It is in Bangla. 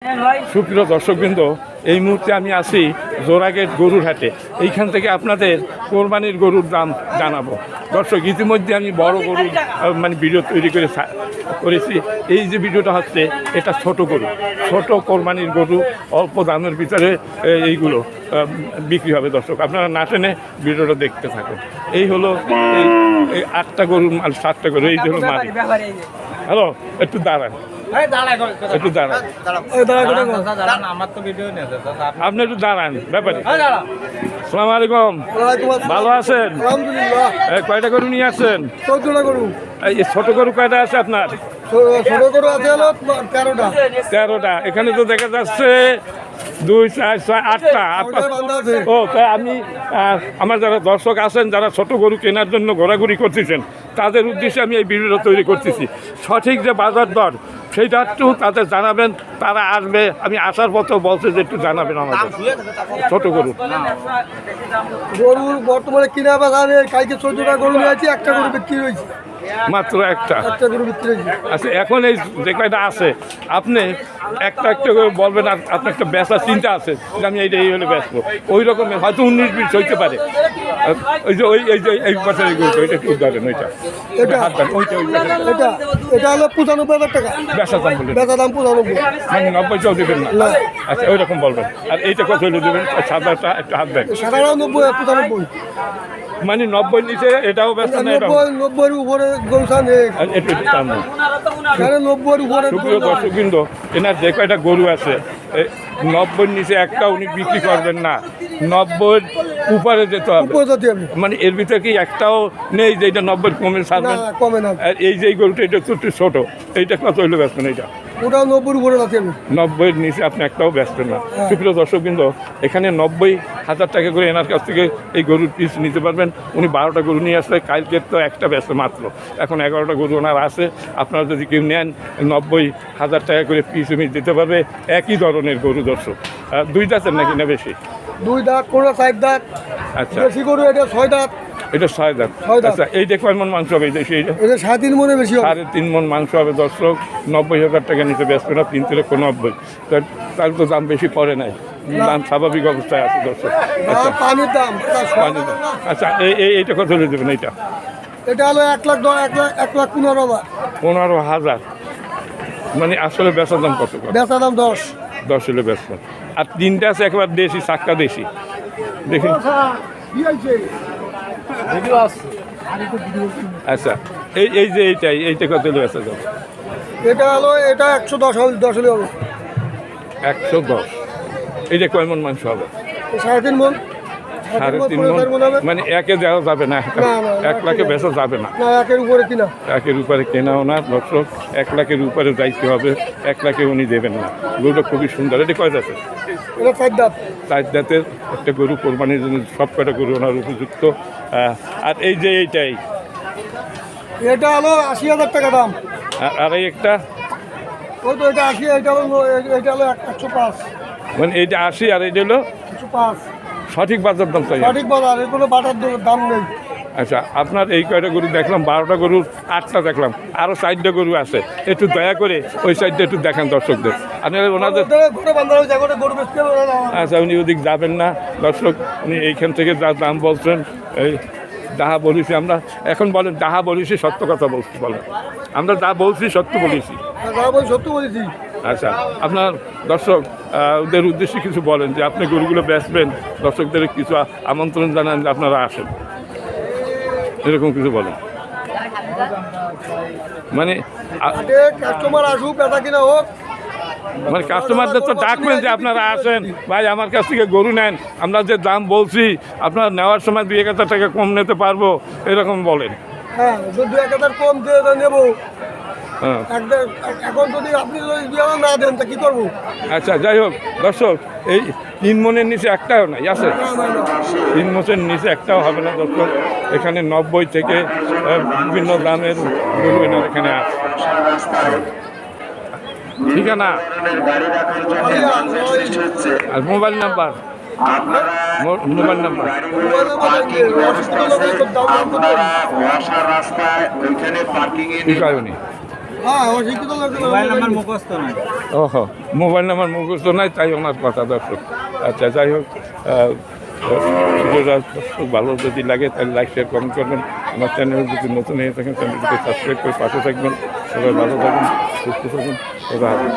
সুপ্রিয় দর্শকবৃন্দ, এই মুহূর্তে আমি আছি জোড়াগেট গরুর হাটে। এইখান থেকে আপনাদের কোরবানির গরুর দাম জানাবো। দর্শক, ইতিমধ্যে আমি বড় গরুর ভিডিও তৈরি করেছি। এই যে ভিডিওটা হচ্ছে, এটা ছোট গরু, ছোট কোরবানির গরু, অল্প দামের ভিতরে এইগুলো বিক্রি হবে। দর্শক, আপনারা না টেনে ভিডিওটা দেখতে থাকুন। এই হলো এই 8টা গরুর মাল, 7টা গরু, এই হলো মাল। হ্যালো, একটু দাঁড়ান, একটু দাঁড়ান, আপনি একটু দাঁড়ান। ব্যাপারে আসসালামু আলাইকুম, ভালো আছেন? কয়টা গরু নিয়ে আসছেন? 14টা গরু। এই ছোট গরু কয়টা আছে আপনার? ছোট গরু আছে হলো 13টা। 13টা। এখানে তো দেখা যাচ্ছে 2, 4, 6, 8টা। ও, তাই আমি আমার যারা দর্শক আছেন, যারা ছোট গরু কেনার জন্য ঘোরাঘুরি করতেছেন, তাদের উদ্দেশ্যে আমি এই ভিডিওটা তৈরি করতেছি। সঠিক যে বাজার দর, সেইটা একটু তাদের জানাবেন, তারা আসবে। আমি আসার পথেও বলছে যে একটু জানাবেন আমাদের ছোট গরু। গরুর বর্তমানে কিনা বেচা নেই। কালকে 14টা গরু নিয়েছি, একটা গরু বিক্রি হয়েছে, মাত্র একটা গরু বিক্রি হয়েছে। আচ্ছা, এখন এই যে কয়টা আছে, আপনি একটা একটা করে বলবেন। আর আপনার একটা বেচার চিন্তা আছে যে আমি এইটা এই হলে বেচবো, ওই রকমের হয়তো 19-20 হইতে পারে। ওই যে এই বছরের গরুটা, ওইটা একটু ধরেন, ওইটা হাত দেন, ওইটা এটা হলো 95,000 টাকা বেচার দাম বললেন। বেচা দাম 95। মানে 90টাও দেবেন না? আচ্ছা, ওই রকম বলবেন। আর এইটা কত হলে দেবেন? সাদাটা একটু হাত দেন। 97, 95। মানে 90 নিচে এটাও বেচা না? 90 উপরে গরু নেই, একটু টান না। 90 উপরে। সুপ্রিয় দর্শকবৃন্দ, এনার যে কয়টা গরু আছে, 90 নিচে একটা উনি বিক্রি করবেন না, 90 উপরে যেতে হবে। মানে এর ভিতরে কি একটাও নেই যে এটা 90 কমে ছাড়বেন? কমে না। আর এই যে গরুটা, এটা একটু ছোট, এইটা কত হইলে বেচবেন? এইটা ওটা 90 উপরে আছে। 90 নিচে আপনি একটাও বেচবেন না। সুপ্রিয় দর্শকবৃন্দ, এখানে 90,000 টাকা করে এনার কাছ থেকে এই গরুর পিস নিতে পারবেন। উনি 12টা গরু নিয়ে আসলে, কালকে তো একটা বেচে মাত্র, এখন 11টা গরু ওনার আছে। আপনারা যদি কেউ নেন, 90,000 টাকা করে পিস উনি দিতে পারবে। একই ধরনের গরু। দর্শক, 2 দাঁতের নাকি না বেশি? 2 দাঁত, কোনটা 4 দাঁত। আচ্ছা, বেশি গরু এটা 6 দাঁত। এটা 6 দাঁত। আচ্ছা, এইটা কয় মন মাংস হবে? এটা 3.5 মনে বেশি হবে। 3.5 মন মাংস হবে। দর্শক, 90,000 টাকা নিতে বেচবে না, 3,90,000। তার তো দাম বেশি পড়ে নাই, দাম স্বাভাবিক অবস্থায় আছে। দর্শক, আচ্ছা, পানির দাম। আচ্ছা, এইটা কত হলে দেবেন? এইটা এটা হলো 1,15,000। 15,000। মানে আসলে বেচার দাম কত? বেচা দাম 10 হলে বেচবেন। আর 3টা আছে একেবারে দেশি, চাক্কা দেশি, দেখি। আচ্ছা, এই যে এইটা কত হলে বেচা যাবে? এটা হলো 110 হলে হবে। 110। এইটা কয় মন মাংস হবে? 3.5 মন। 3.5 মন। মানে একে দেওয়া যাবে না, 1 লাখে বেচা যাবে না। একের উপরে কিনা। একের উপরে কেনাও না। দর্শক, 1 লাখের উপরে যাইতে হবে, 1 লাখে উনি দেবেন না। গরুটা খুবই সুন্দর। এটা কয় দাঁতের? এটা 4 দাঁত। 4 দাঁতের একটা গরু, কোরবানির জন্য সব কয়টা গরু ওনার উপযুক্ত। আর এই যে এইটাই, এটা হলো 80,000 টাকা দাম। আর এই একটা, ওই তো এটা 80, এটা হলো 105। মানে এইটা 80 আর এইটা হলো 105। সঠিক বাজার দাম চাই। সঠিক বাজার, এগুলো বাটার দাম নেই। আচ্ছা, আপনার এই কয়টা গরু দেখলাম, 12টা গরুর 8টা দেখলাম, আরও 4টা গরু আছে। একটু দয়া করে ওই সাইডটা একটু দেখান দর্শকদের। আপনারা ওনাদের, আচ্ছা, উনি ওদিক যাবেন না। দর্শক, উনি এইখান থেকে যা দাম বলছেন, এই যাহা বলেছি আমরা, এখন বলেন যাহা বলেছি সত্য কথা বলছি, বলেন। আমরা যা বলছি সত্য বলেছি। সত্য বলেছি। আচ্ছা, আপনার দর্শক ওদের উদ্দেশ্যে কিছু বলেন, যে আপনি গরুগুলো বেচবেন, দর্শকদের কিছু আমন্ত্রণ জানান যে আপনারা আসেন, এরকম কিছু বলেন। মানে কাস্টমার আসুক, বেচা কিনা হোক। মানে কাস্টমারদের তো ডাকবেন যে আপনারা আসেন, ভাই আমার কাছ থেকে গরু নেন, আমরা যে দাম বলছি আপনারা নেওয়ার সময় 2-1,000 টাকা কম নিতে পারবো, এরকম বলেন। হ্যাঁ, 2-1,000 কম দিয়ে নেবো। হ্যাঁ, এখন যদি আপনি না দেন তা কি করবো? আচ্ছা, যাই হোক দর্শক, এই 3 মনের নিচে একটাও নাই আছে? 3 মনের নিচে একটাও হবে না। দর্শক, এখানে 90 থেকে বিভিন্ন দামের গরু এনার এখানে আছে। ঠিকানা আর মোবাইল নাম্বার, মোবাইল নাম্বার। কি কয় উনি? হ্যাঁ অশিক্ষিত লোক ওহো মোবাইল নাম্বার মুখস্থ নাই তাই ওনার কথা দর্শক। আচ্ছা যাই হোক ভিডিওটা খুব ভালো যদি লাগে তাহলে লাইক শেয়ার কমেন্ট করবেন। আমার চ্যানেল যদি নতুন হয়ে থাকেন চ্যানেলটিকে সাবস্ক্রাইব করে পাশে থাকবেন। সবাই ভালো থাকুন, সুস্থ থাকুন, খোদা হাফেজ।